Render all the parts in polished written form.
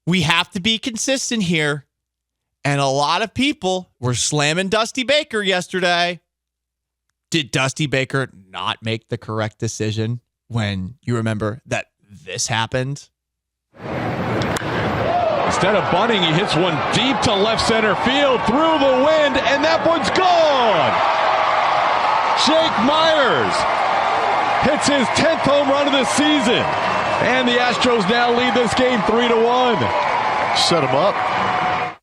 We have to be consistent here. And a lot of people were slamming Dusty Baker yesterday. Did Dusty Baker not make the correct decision when you remember that this happened? Instead of bunting, he hits one deep to left center field through the wind, and that one's gone. Jake Meyers hits his 10th home run of the season, and the Astros now lead this game 3-1. Set him up.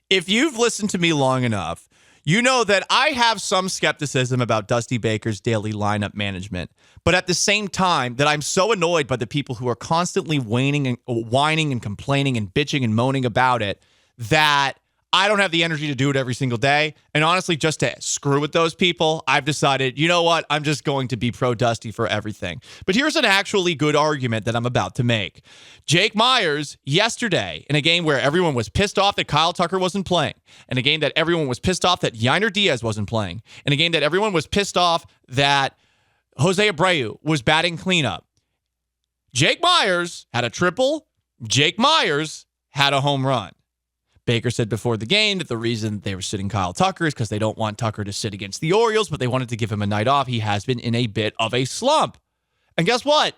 If you've listened to me long enough, you know that I have some skepticism about Dusty Baker's daily lineup management. But at the same time, that I'm so annoyed by the people who are constantly whining and complaining and bitching and moaning about it that I don't have the energy to do it every single day. And honestly, just to screw with those people, I've decided, you know what? I'm just going to be pro Dusty for everything. But here's an actually good argument that I'm about to make. Jake Meyers yesterday, in a game where everyone was pissed off that Kyle Tucker wasn't playing, in a game that everyone was pissed off that Yainer Diaz wasn't playing, in a game that everyone was pissed off that Jose Abreu was batting cleanup, Jake Meyers had a triple. Jake Meyers had a home run. Baker said before the game that the reason they were sitting Kyle Tucker is because they don't want Tucker to sit against the Orioles, but they wanted to give him a night off. He has been in a bit of a slump. And guess what?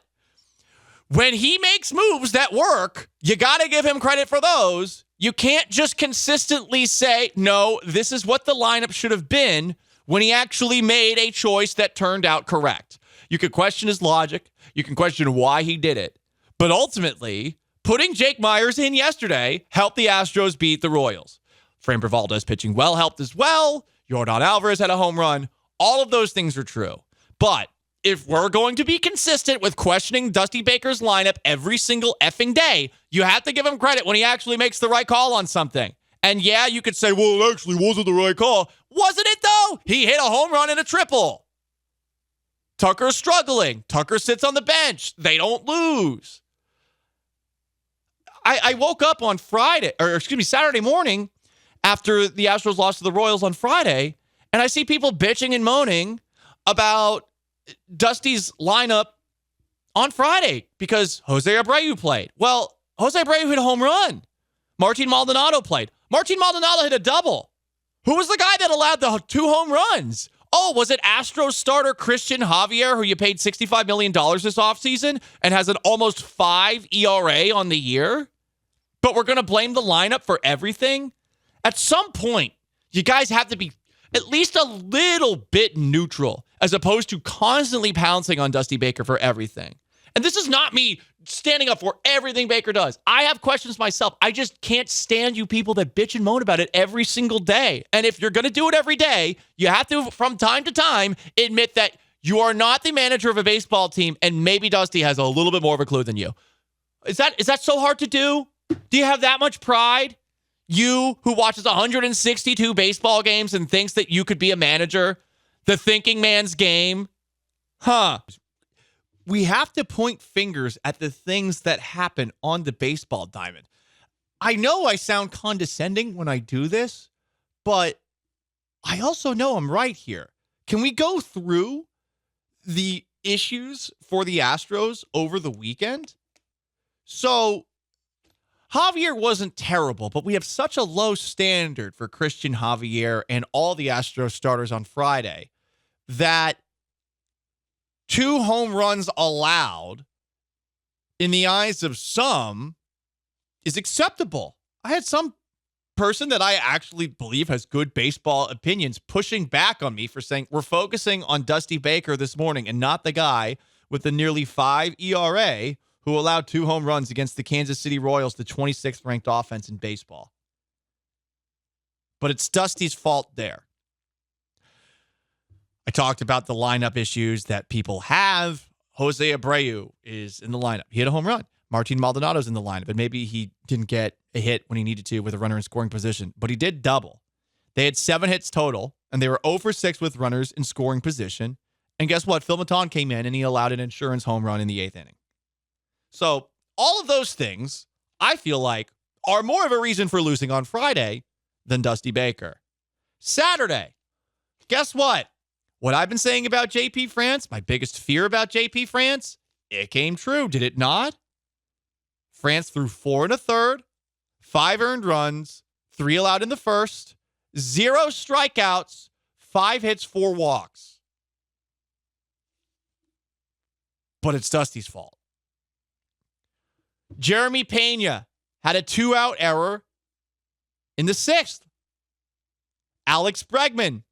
When he makes moves that work, you got to give him credit for those. You can't just consistently say, no, this is what the lineup should have been when he actually made a choice that turned out correct. You could question his logic. You can question why he did it. But ultimately, putting Jake Meyers in yesterday helped the Astros beat the Royals. Framber Valdez pitching well helped as well. Yordan Alvarez had a home run. All of those things are true. But if we're going to be consistent with questioning Dusty Baker's lineup every single effing day, you have to give him credit when he actually makes the right call on something. And yeah, you could say, well, it actually wasn't the right call. Wasn't it, though? He hit a home run and a triple. Tucker's struggling. Tucker sits on the bench. They don't lose. I woke up on Saturday morning after the Astros lost to the Royals on Friday, and I see people bitching and moaning about Dusty's lineup on Friday because Jose Abreu played. Well, Jose Abreu hit a home run. Martin Maldonado played. Martin Maldonado hit a double. Who was the guy that allowed the 2 home runs? Oh, was it Astros starter Christian Javier, who you paid $65 million this offseason and has an almost 5 ERA on the year? But we're going to blame the lineup for everything? At some point, you guys have to be at least a little bit neutral as opposed to constantly pouncing on Dusty Baker for everything. And this is not me standing up for everything Baker does. I have questions myself. I just can't stand you people that bitch and moan about it every single day. And if you're going to do it every day, you have to, from time to time, admit that you are not the manager of a baseball team and maybe Dusty has a little bit more of a clue than you. Is that so hard to do? Do you have that much pride? You who watches 162 baseball games and thinks that you could be a manager? The thinking man's game? Huh. We have to point fingers at the things that happen on the baseball diamond. I know I sound condescending when I do this, but I also know I'm right here. Can we go through the issues for the Astros over the weekend? So, Javier wasn't terrible, but we have such a low standard for Christian Javier and all the Astros starters on Friday that 2 home runs allowed in the eyes of some is acceptable. I had some person that I actually believe has good baseball opinions pushing back on me for saying we're focusing on Dusty Baker this morning and not the guy with the nearly 5 ERA who allowed 2 home runs against the Kansas City Royals, the 26th ranked offense in baseball. But it's Dusty's fault there. I talked about the lineup issues that people have. Jose Abreu is in the lineup. He hit a home run. Martin Maldonado's in the lineup, and maybe he didn't get a hit when he needed to with a runner in scoring position, but he did double. They had 7 hits total, and they were 0 for 6 with runners in scoring position. And guess what? Phil Maton came in, and he allowed an insurance home run in the 8th inning. So all of those things, I feel like, are more of a reason for losing on Friday than Dusty Baker. Saturday, guess what? What I've been saying about JP France, my biggest fear about JP France, it came true, did it not? France threw 4 1/3, 5 earned runs, 3 allowed in the first, 0 strikeouts, 5 hits, 4 walks. But it's Dusty's fault. Jeremy Pena had a 2-out error in the 6th. Alex Bregman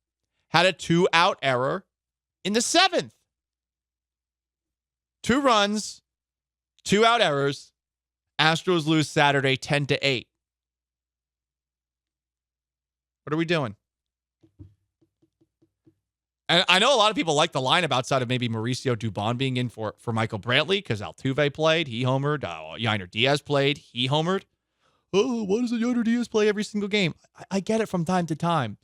had a 2-out error in the 7th. 2 runs, 2-out errors. Astros lose Saturday 10-8. What are we doing? And I know a lot of people like the lineup outside of maybe Mauricio Dubon being in for Michael Brantley because Altuve played, he homered. Yainer Diaz played, he homered. Oh, why does Yainer Diaz play every single game? I get it from time to time.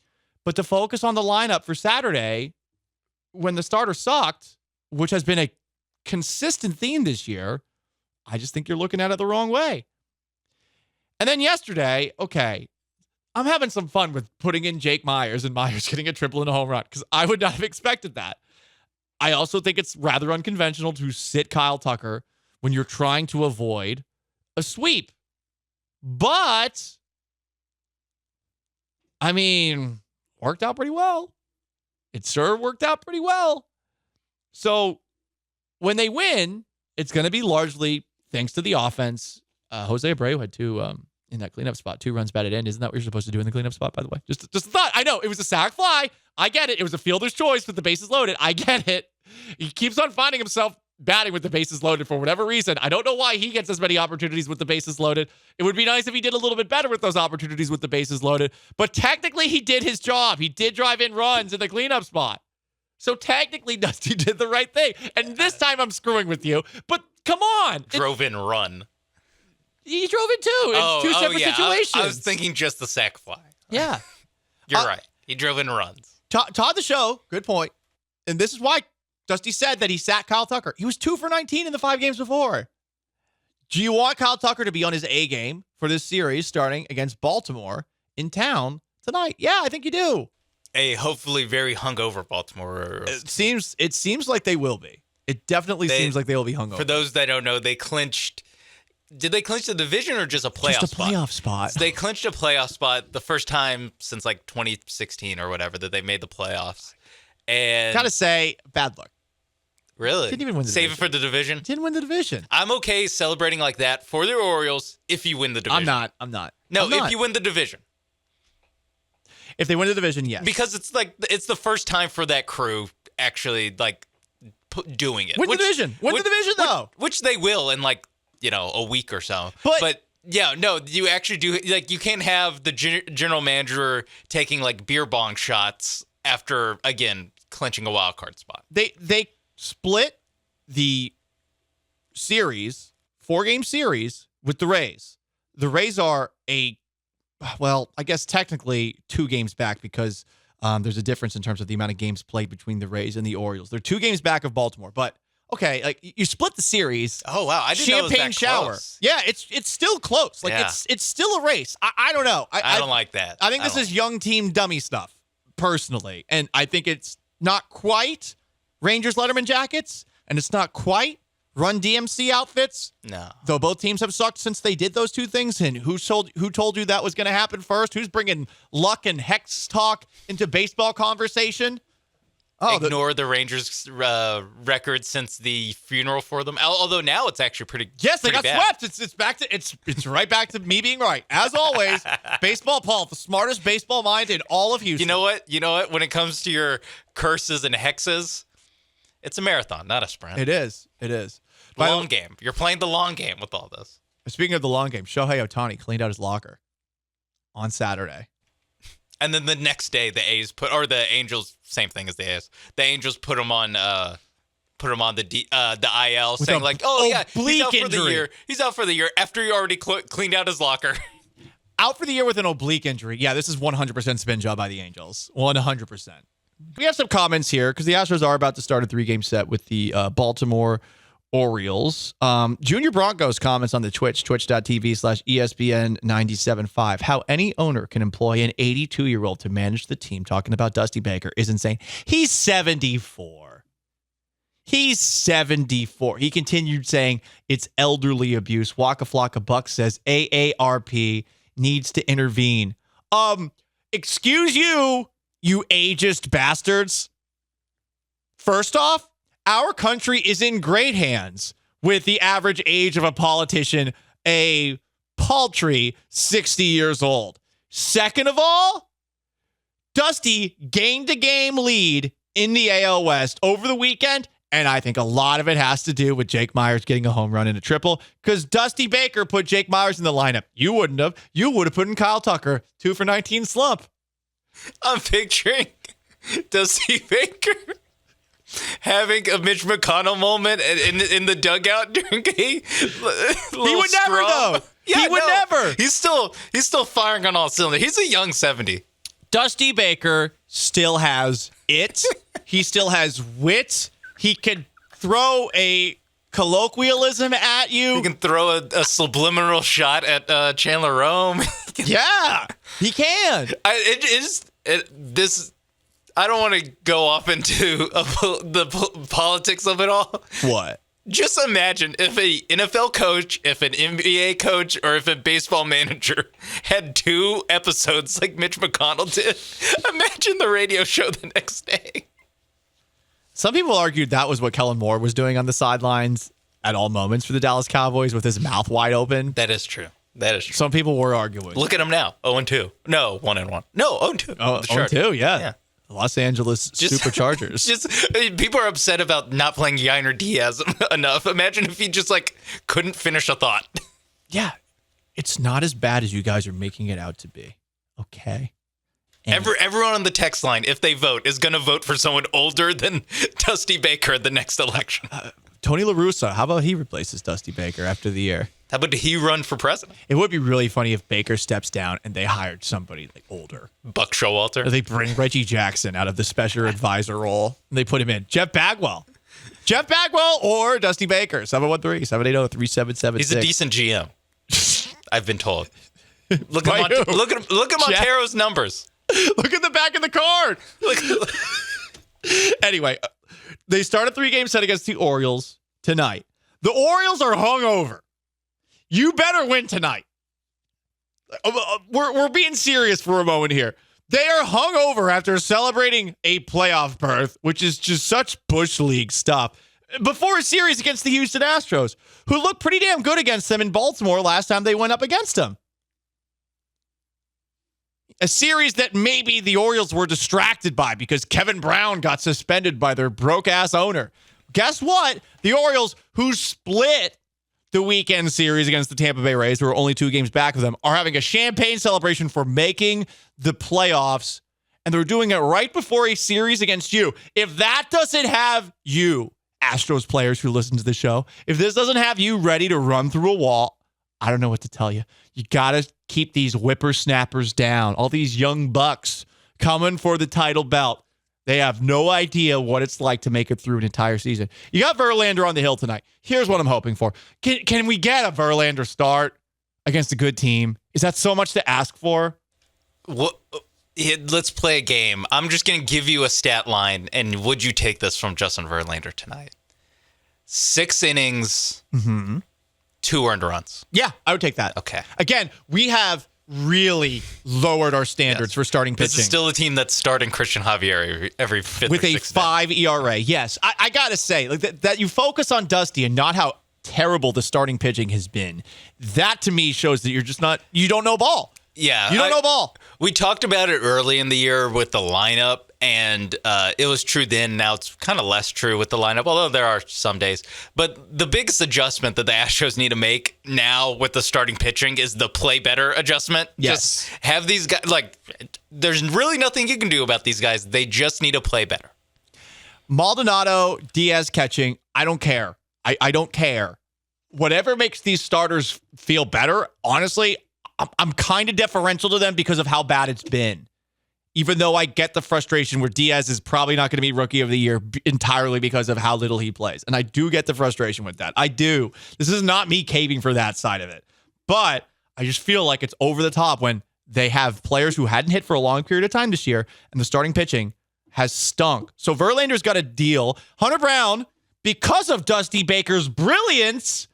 But to focus on the lineup for Saturday when the starter sucked, which has been a consistent theme this year, I just think you're looking at it the wrong way. And then yesterday, okay, I'm having some fun with putting in Jake Meyers and Meyers getting a triple and a home run because I would not have expected that. I also think it's rather unconventional to sit Kyle Tucker when you're trying to avoid a sweep. But, I mean, worked out pretty well. It sure worked out pretty well. So when they win, it's going to be largely thanks to the offense. Jose Abreu had 2 in that cleanup spot, 2 runs batted in. Isn't that what you're supposed to do in the cleanup spot, by the way? Just a thought. I know it was a sac fly. I get it. It was a fielder's choice with the bases loaded. I get it. He keeps on finding himself batting with the bases loaded for whatever reason. I don't know why he gets as many opportunities with the bases loaded. It would be nice if he did a little bit better with those opportunities with the bases loaded. But technically, he did his job. He did drive in runs in the cleanup spot. So technically, Dusty did the right thing. And this time I'm screwing with you. But come on. Drove in run. He drove it too. It's 2 separate situations. I was thinking just the sac fly. Yeah. You're right. He drove in runs. Todd the show. Good point. And this is why Dusty said that he sat Kyle Tucker. He was 2 for 19 in the 5 games before. Do you want Kyle Tucker to be on his A game for this series starting against Baltimore in town tonight? Yeah, I think you do. A hopefully very hungover Baltimore. It seems like they will be. It definitely seems like they will be hungover. For those that don't know, they clinched. Did they clinch the division or just a playoff spot? Just a playoff spot. So they clinched a playoff spot the first time since like 2016 or whatever that they made the playoffs. And gotta say, bad luck. Really? Didn't even win the Save division. it for the division? Didn't win the division. I'm okay celebrating like that for the Orioles if you win the division. I'm not. No, I'm not. if you win the division. If they win the division, yes. Because it's the first time for that crew actually like doing it. Win the division. Win the division though. Which they will in like, a week or so. But yeah, no, you actually do. Like, you can't have the general manager taking like beer bong shots after again clinching a wild card spot. They split the series, 4-game series with the Rays. The Rays are I guess technically 2 games back because there's a difference in terms of the amount of games played between the Rays and the Orioles. They're 2 games back of Baltimore, but. Okay, like you split the series. Oh wow, I didn't know it was Champagne that shower. Close. Yeah, it's still close. Like Yeah. it's still a race. I don't know. I don't like that. I think this is young team dummy stuff, personally, and I think it's not quite Rangers Letterman jackets, and it's not quite Run DMC outfits. No, though both teams have sucked since they did those 2 things. And who told you that was going to happen first? Who's bringing luck and hex talk into baseball conversation? Ignore the Rangers' record since the funeral for them. Although now it's actually pretty. Yes, they got bad. swept. It's back to it's right back to me being right as always. Baseball Paul, the smartest baseball mind in all of Houston. You know what? When it comes to your curses and hexes, it's a marathon, not a sprint. It is. Long game. You're playing the long game with all this. Speaking of the long game, Shohei Ohtani cleaned out his locker on Saturday. And then the next day, the Angels, same thing as the A's. The Angels put him on the IL, With saying a like, "Oh yeah, he's out oblique for the injury. year. He's out for the year after he already cleaned out his locker." Out for the year with an oblique injury. Yeah, this is 100% spin job by the Angels. 100%. We have some comments here because the Astros are about to start a 3-game set with the Baltimore Orioles. Junior Broncos comments on the twitch.tv/ESPN975. How any owner can employ an 82-year-old to manage the team, talking about Dusty Baker, is insane. He's 74. He's 74. He continued saying it's elderly abuse. Waka Flocka Buck says AARP needs to intervene. Excuse you, you ageist bastards. First off, our country is in great hands with the average age of a politician, a paltry 60 years old. Second of all, Dusty gained a game lead in the AL West over the weekend, and I think a lot of it has to do with Jake Meyers getting a home run and a triple because Dusty Baker put Jake Meyers in the lineup. You wouldn't have. You would have put in Kyle Tucker, 2 for 19 slump. I'm picturing Dusty Baker having a Mitch McConnell moment in the dugout during a He would never, though. Yeah, he would never. He's still firing on all cylinders. He's a young 70. Dusty Baker still has it. He still has wit. He can throw a colloquialism at you. He can throw a subliminal shot at Chandler Rome. Yeah, he can. I don't want to go off into the politics of it all. What? Just imagine if an NFL coach, if an NBA coach, or if a baseball manager had 2 episodes like Mitch McConnell did. Imagine the radio show the next day. Some people argued that was what Kellen Moore was doing on the sidelines at all moments for the Dallas Cowboys with his mouth wide open. That is true. That is true. Some people were arguing. Look at him now. 0-2. No, 1-1. No, 0-2. Oh, 0-2, yeah. Los Angeles Superchargers. People are upset about not playing Yainer Diaz enough. Imagine if he just couldn't finish a thought. Yeah, it's not as bad as you guys are making it out to be. Okay. Everyone on the text line, if they vote, is going to vote for someone older than Dusty Baker at the next election. Tony La Russa, how about he replaces Dusty Baker after the year? How about he run for president? It would be really funny if Baker steps down and they hired somebody older. Buck Showalter. Or they bring Reggie Jackson out of the special advisor role and they put him in. Jeff Bagwell or Dusty Baker. 713-780-3776. He's a decent GM. I've been told. Look at Montero's numbers. Look at the back of the card. Anyway, they start a 3-game set against the Orioles tonight. The Orioles are hungover. You better win tonight. We're being serious for a moment here. They are hungover after celebrating a playoff berth, which is just such Bush League stuff, before a series against the Houston Astros, who looked pretty damn good against them in Baltimore last time they went up against them. A series that maybe the Orioles were distracted by because Kevin Brown got suspended by their broke-ass owner. Guess what? The Orioles, who split the weekend series against the Tampa Bay Rays, who are only 2 games back of them, are having a champagne celebration for making the playoffs, and they're doing it right before a series against you. If that doesn't have you, Astros players who listen to the show, if this doesn't have you ready to run through a wall, I don't know what to tell you. You got to keep these whippersnappers down. All these young bucks coming for the title belt. They have no idea what it's like to make it through an entire season. You got Verlander on the hill tonight. Here's what I'm hoping for. Can we get a Verlander start against a good team? Is that so much to ask for? Let's play a game. I'm just going to give you a stat line, and would you take this from Justin Verlander tonight? 6 innings, 2 earned runs. Yeah, I would take that. Okay. Again, we have really lowered our standards for starting pitching. This is still a team that's starting Christian Javier every 5th with or a 6th 5 ERA. Yes, I gotta say that you focus on Dusty and not how terrible the starting pitching has been. That to me shows that you don't know ball. Yeah, you don't know ball. We talked about it early in the year with the lineup, and it was true then. Now it's kind of less true with the lineup, although there are some days. But the biggest adjustment that the Astros need to make now with the starting pitching is the play better adjustment. Yes. Just have these guys, there's really nothing you can do about these guys. They just need to play better. Maldonado, Diaz catching, I don't care. I don't care. Whatever makes these starters feel better, honestly, I'm kind of deferential to them because of how bad it's been. Even though I get the frustration where Diaz is probably not going to be Rookie of the Year entirely because of how little he plays. And I do get the frustration with that. I do. This is not me caving for that side of it. But I just feel like it's over the top when they have players who hadn't hit for a long period of time this year and the starting pitching has stunk. So Verlander's got a deal. Hunter Brown because of Dusty Baker's brilliance,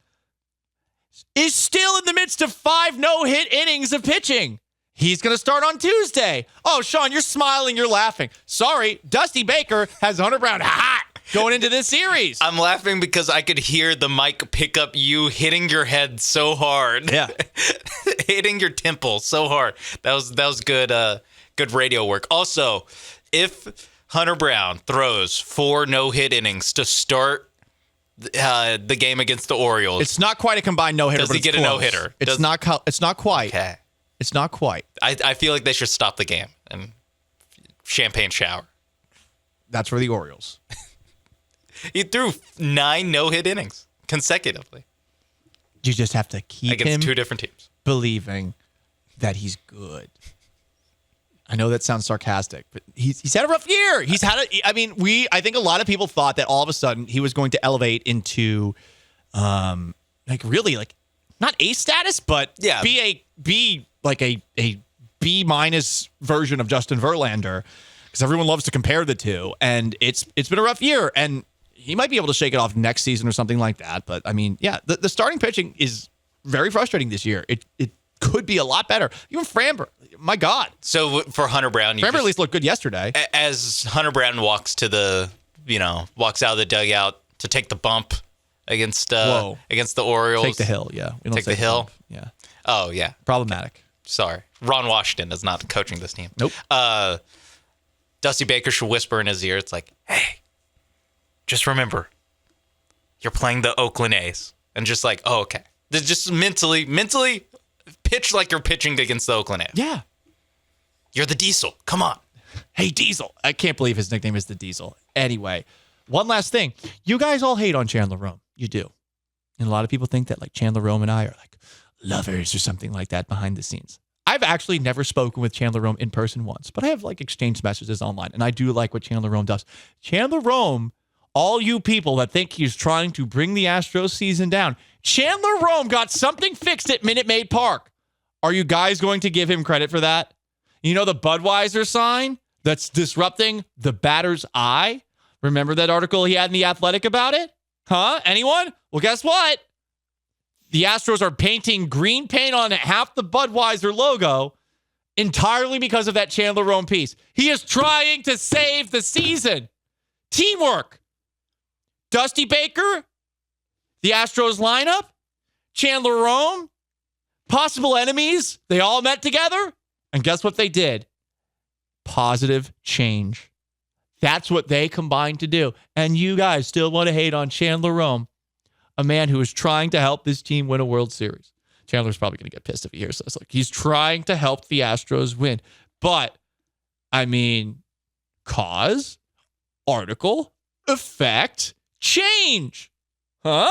is still in the midst of 5 no-hit innings of pitching. He's going to start on Tuesday. Oh, Sean, you're smiling, you're laughing. Sorry, Dusty Baker has Hunter Brown hot going into this series. I'm laughing because I could hear the mic pick up you hitting your head so hard. Yeah. Hitting your temple so hard. That was good good radio work. Also, if Hunter Brown throws 4 no-hit innings to start the game against the Orioles, it's not quite a combined no-hitter. Does but he get it's a close. no-hitter? It's not quite. Okay. It's not quite. I feel like they should stop the game and champagne shower. That's for the Orioles. He threw 9 no-hit innings consecutively You just have to keep against him 2 different teams. believing that he's good. I know that sounds sarcastic, but he's had a rough year. I think a lot of people thought that all of a sudden he was going to elevate into really not A status, but Yeah. be a B minus version of Justin Verlander, because everyone loves to compare the two. And it's been a rough year, and he might be able to shake it off next season or something like that. But I mean, yeah, the starting pitching is very frustrating this year. It could be a lot better. Even Framber, my God. So for Hunter Brown, Framber at least looked good yesterday. As Hunter Brown walks out of the dugout to take the bump against the Orioles. Take the hill, yeah. We don't Take say the hill? bump. Yeah. Oh, yeah. Problematic. Sorry. Ron Washington is not coaching this team. Nope. Dusty Baker should whisper in his ear. It's like, hey, just remember, you're playing the Oakland A's. And just like, oh, okay. Just mentally pitch like you're pitching against the Oakland A's. Yeah. You're the Diesel. Come on. Hey, Diesel. I can't believe his nickname is the Diesel. Anyway, one last thing. You guys all hate on Chandler Rome. You do. And a lot of people think that like Chandler Rome and I are like lovers or something like that behind the scenes. I've actually never spoken with Chandler Rome in person once, but I have like exchanged messages online, and I do like what Chandler Rome does. Chandler Rome, all you people that think he's trying to bring the Astros season down, Chandler Rome got something fixed at Minute Maid Park. Are you guys going to give him credit for that? You know the Budweiser sign that's disrupting the batter's eye? Remember that article he had in The Athletic about it? Huh? Anyone? Well, guess what? The Astros are painting green paint on half the Budweiser logo entirely because of that Chandler Rome piece. He is trying to save the season. Teamwork. Dusty Baker, the Astros lineup, Chandler Rome, possible enemies. They all met together. And guess what they did? Positive change. That's what they combined to do. And you guys still want to hate on Chandler Rome, a man who is trying to help this team win a World Series. Chandler's probably going to get pissed if he hears this. Like, he's trying to help the Astros win. But, I mean, cause, article, effect, change. Huh?